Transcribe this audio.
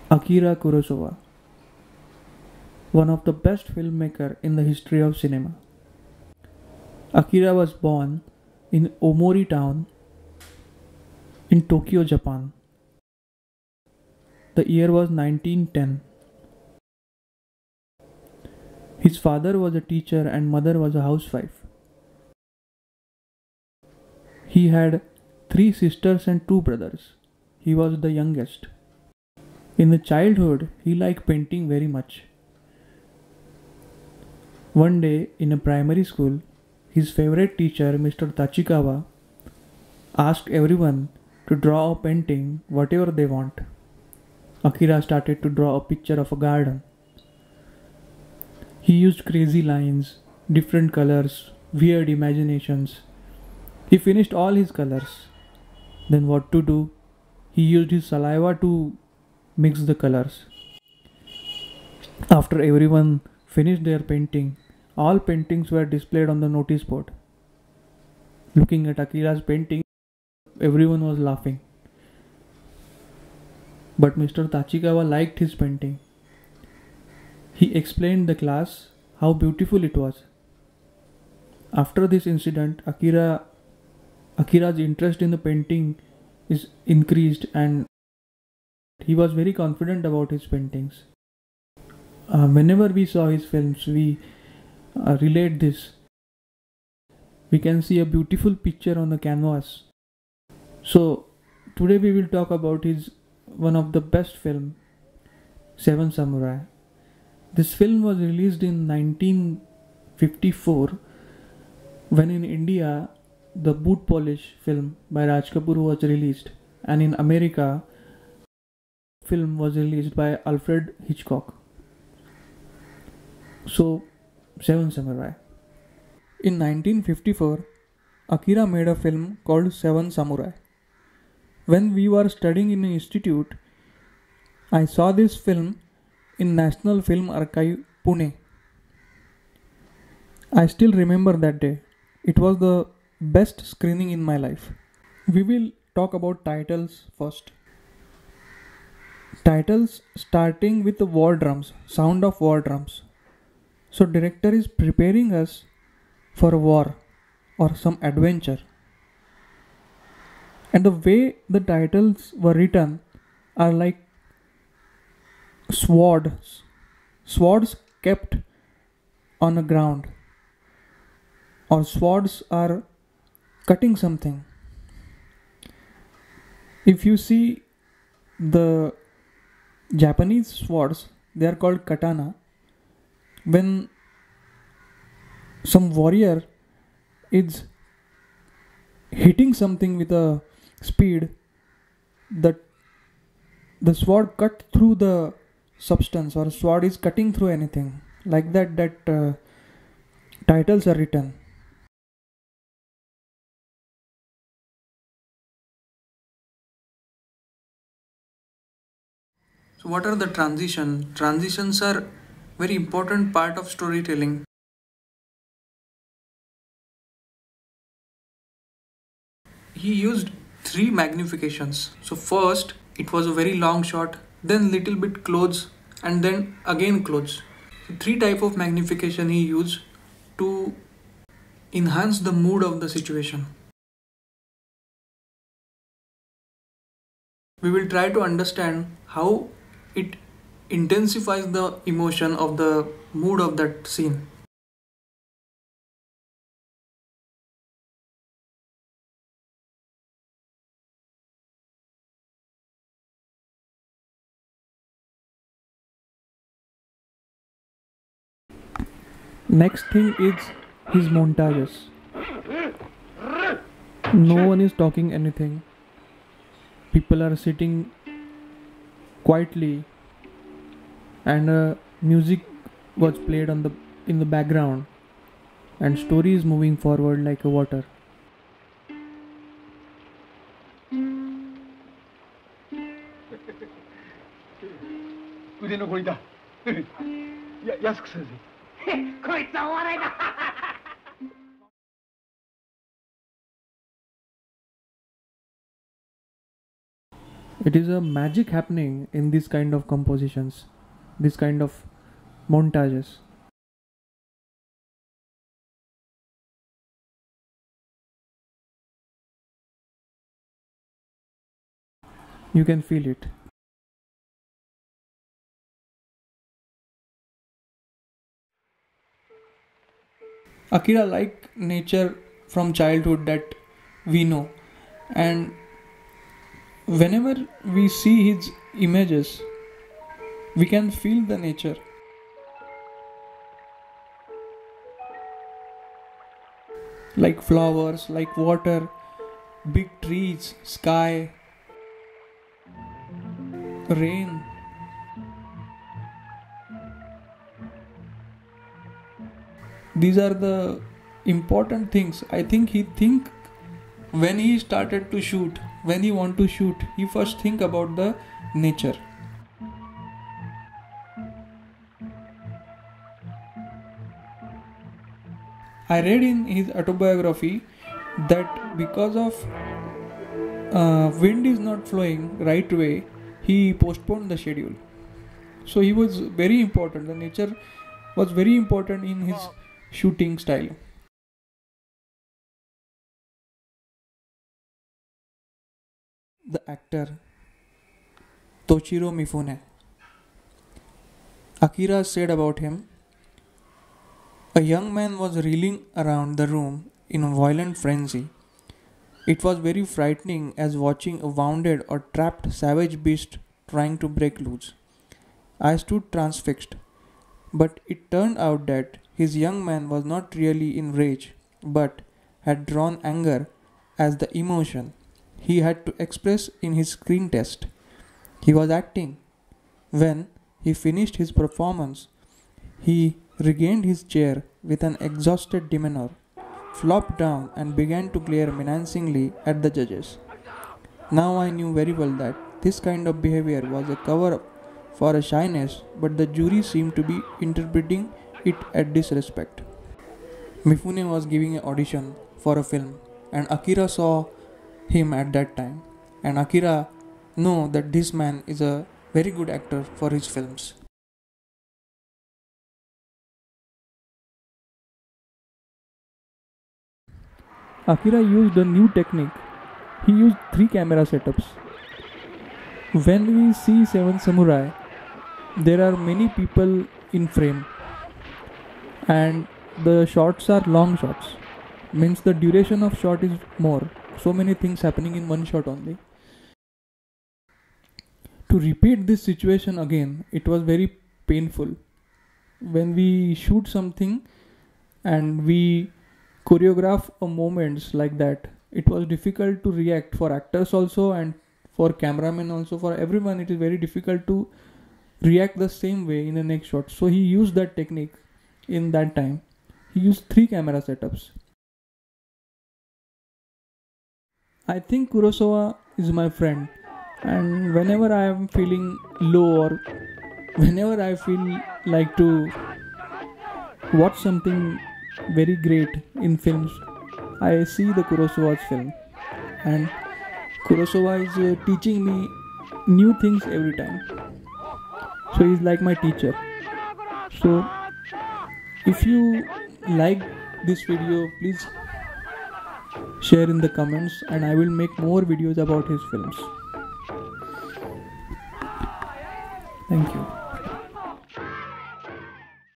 Akira Kurosawa, one of the best filmmakers in the history of cinema. Akira was born in Omori town in Tokyo, Japan. The year was 1910. His father was a teacher and mother was a housewife. He had three sisters and two brothers. He was the youngest. In the childhood, he liked painting very much. One day in a primary school, his favorite teacher, Mr. Tachikawa, asked everyone to draw a painting whatever they want. Akira started to draw a picture of a garden. He used crazy lines, different colors, weird imaginations. He finished all his colors. Then what to do? He used his saliva to mix the colors. After everyone finished their painting, all paintings were displayed on the notice board. Looking at Akira's painting, everyone was laughing. But Mr. Tachikawa liked his painting. He explained the class how beautiful it was. After this incident, Akira's interest in the painting is increased and he was very confident about his paintings. Whenever we saw his films, we relate this. We can see a beautiful picture on the canvas. So today we will talk about his one of the best film, Seven Samurai. This film was released in 1954 when in India the Boot Polish film by Raj Kapoor was released, and in America film was released by Alfred Hitchcock. So, Seven Samurai. In 1954, Akira made a film called Seven Samurai. When we were studying in an institute, I saw this film in National Film Archive, Pune. I still remember that day. It was the best screening in my life. We will talk about titles first. Titles starting with the war drums, sound of war drums. So director is preparing us for a war or some adventure. And the way the titles were written are like swords kept on the ground, or swords are cutting something. If you see the Japanese swords, they are called katana. When some warrior is hitting something with a speed, that the sword cut through the substance, or sword is cutting through anything like that titles are written. So what are the transitions are very important part of storytelling. He used three magnifications. So first it was a very long shot, then little bit close, and then again close. So three type of magnification he used to enhance the mood of the situation. We will try to understand how it intensifies the emotion of the mood of that scene. Next thing is his montages. No one is talking anything. People are sitting quietly, and music was played in the background, and story is moving forward like a water. 腕のこりだ。安くするぜ。こいつはお笑いだ。It is a magic happening in this kind of compositions, this kind of montages. You can feel it. Akira liked nature from childhood, that we know, and whenever we see his images, we can feel the nature. Like flowers, like water, big trees, sky, rain. These are the important things. I think when he started to shoot, when he want to shoot, he first think about the nature. I read in his autobiography that because of wind is not flowing right way, he postponed the schedule. So he was very important. The nature was very important in his shooting style. The actor Toshiro Mifune. Akira said about him, a young man was reeling around the room in a violent frenzy. It was very frightening as watching a wounded or trapped savage beast trying to break loose. I stood transfixed, but it turned out that his young man was not really in rage, but had drawn anger as the emotion he had to express in his screen test. He was acting. When he finished his performance, he regained his chair with an exhausted demeanor, flopped down and began to glare menacingly at the judges. Now I knew very well that this kind of behavior was a cover-up for a shyness, but the jury seemed to be interpreting it as disrespect. Mifune was giving an audition for a film, and Akira saw him at that time, and Akira knew that this man is a very good actor for his films. Akira used a new technique. He used 3 camera setups. When we see Seven Samurai, there are many people in frame, and the shots are long shots. Means the duration of shot is more. So many things happening in one shot only. To repeat this situation again, it was very painful. When we shoot something and we choreograph a moments like that, it was difficult to react for actors also, and for cameramen also, for everyone it is very difficult to react the same way in the next shot. So he used that technique in that time. He used 3 camera setups. I think Kurosawa is my friend, and whenever I am feeling low or whenever I feel like to watch something very great in films, I see the Kurosawa's film, and Kurosawa is teaching me new things every time. So he's like my teacher. So if you like this video, please share in the comments, and I will make more videos about his films. Thank you.